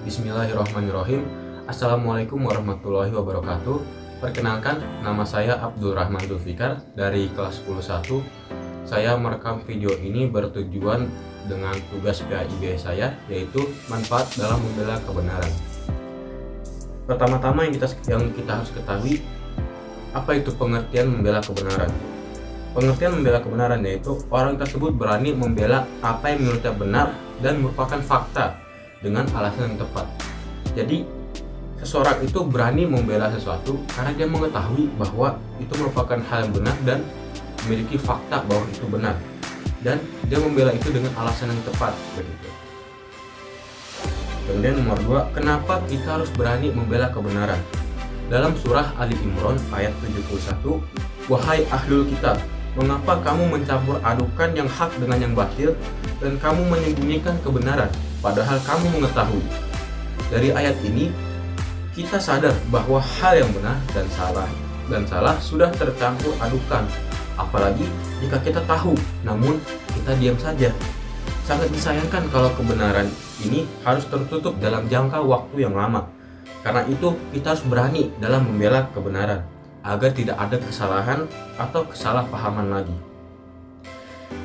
Bismillahirrahmanirrahim. Assalamualaikum warahmatullahi wabarakatuh. Perkenalkan, nama saya Abdul Rahman Zulfikar dari kelas 10-1. Saya merekam video ini bertujuan dengan tugas PAIB saya, yaitu manfaat dalam membela kebenaran. Pertama-tama yang kita harus ketahui, apa itu pengertian membela kebenaran? Pengertian membela kebenaran yaitu orang tersebut berani membela apa yang menurutnya benar dan merupakan fakta dengan alasan yang tepat. Jadi seseorang itu berani membela sesuatu karena dia mengetahui bahwa itu merupakan hal yang benar dan memiliki fakta bahwa itu benar, dan dia membela itu dengan alasan yang tepat, begitu. Kemudian nomor 2, kenapa kita harus berani membela kebenaran? Dalam surah Ali Imran ayat 71, wahai ahlul kitab, mengapa kamu mencampur adukan yang hak dengan yang batil dan kamu menyembunyikan kebenaran padahal kamu mengetahui. Dari ayat ini kita sadar bahwa hal yang benar dan salah sudah tercampur adukan, apalagi jika kita tahu namun kita diam saja. Sangat disayangkan kalau kebenaran ini harus tertutup dalam jangka waktu yang lama. Karena itu kita harus berani dalam membela kebenaran agar tidak ada kesalahan atau kesalahpahaman lagi.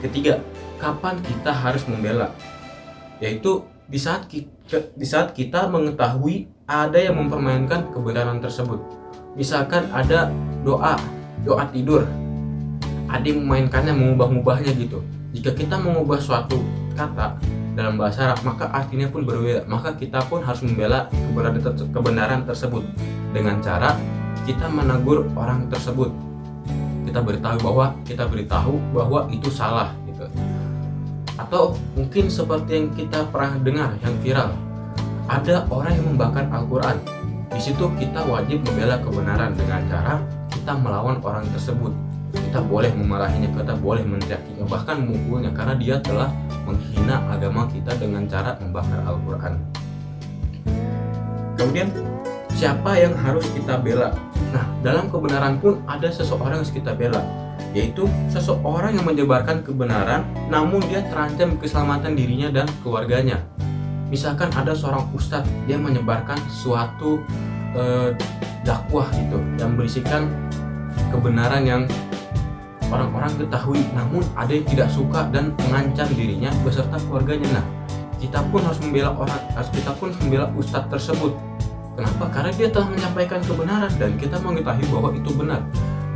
Ketiga, kapan kita harus membela? Yaitu di saat kita mengetahui ada yang mempermainkan kebenaran tersebut. Misalkan ada doa tidur, ada yang memainkannya, mengubah-ubahnya gitu. Jika kita mengubah suatu kata dalam bahasa Arab, maka artinya pun berbeda. Maka kita pun harus membela kebenaran tersebut dengan cara kita menegur orang tersebut. Kita beritahu bahwa itu salah gitu. Atau mungkin seperti yang kita pernah dengar yang viral, ada orang yang membakar Al-Quran. Di situ kita wajib membela kebenaran dengan cara kita melawan orang tersebut. Kita boleh memarahinya, kita boleh meneriakinya, bahkan memukulnya karena dia telah menghina agama kita dengan cara membakar Al-Quran. Kemudian siapa yang harus kita bela? Nah, dalam kebenaran pun ada seseorang yang harus kita bela, yaitu seseorang yang menyebarkan kebenaran namun dia terancam keselamatan dirinya dan keluarganya. Misalkan ada seorang ustadz, dia menyebarkan suatu dakwah gitu yang berisikan kebenaran yang orang-orang ketahui, namun ada yang tidak suka dan mengancam dirinya beserta keluarganya. Nah, kita pun harus membela ustadz tersebut. Kenapa? Karena dia telah menyampaikan kebenaran dan kita mengetahui bahwa itu benar.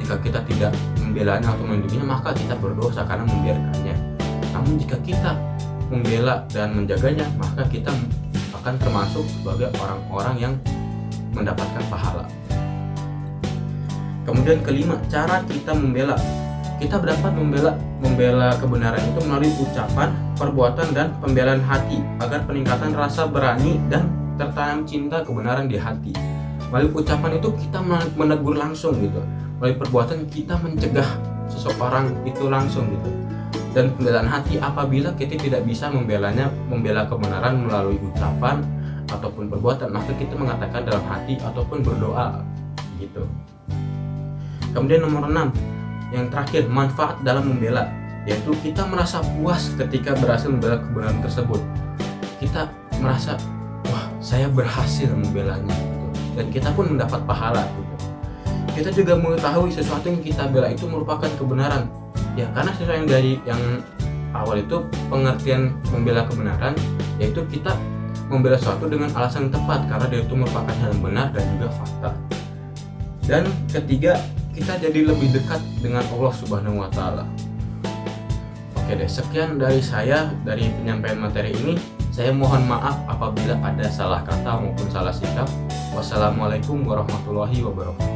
Jika kita tidak membelanya atau melindunginya, maka kita berdosa karena membiarkannya. Namun jika kita membela dan menjaganya, maka kita akan termasuk sebagai orang-orang yang mendapatkan pahala. Kemudian kelima, cara kita membela. Kita dapat membela kebenaran itu melalui ucapan, perbuatan, dan pembelaan hati agar peningkatan rasa berani dan tertanam cinta kebenaran di hati. Melalui ucapan itu kita menegur langsung gitu. Melalui perbuatan kita mencegah seseorang itu langsung gitu. Dan pembelaan hati apabila kita tidak bisa membela kebenaran melalui ucapan ataupun perbuatan, maka kita mengatakan dalam hati ataupun berdoa gitu. Kemudian nomor 6, yang terakhir, manfaat dalam membela, yaitu kita merasa puas ketika berhasil membela kebenaran tersebut. Kita merasa, wah, saya berhasil membelanya gitu. Dan kita pun mendapat pahala gitu. Kita juga mengetahui sesuatu yang kita bela itu merupakan kebenaran. Ya, karena sesuai yang awal itu pengertian membela kebenaran, yaitu kita membela sesuatu dengan alasan yang tepat karena dia itu merupakan hal yang benar dan juga fakta. Dan ketiga, kita jadi lebih dekat dengan Allah Subhanahu wa Ta'ala. Oke deh, sekian dari saya dari penyampaian materi ini. Saya mohon maaf apabila ada salah kata maupun salah sikap. Wassalamualaikum warahmatullahi wabarakatuh.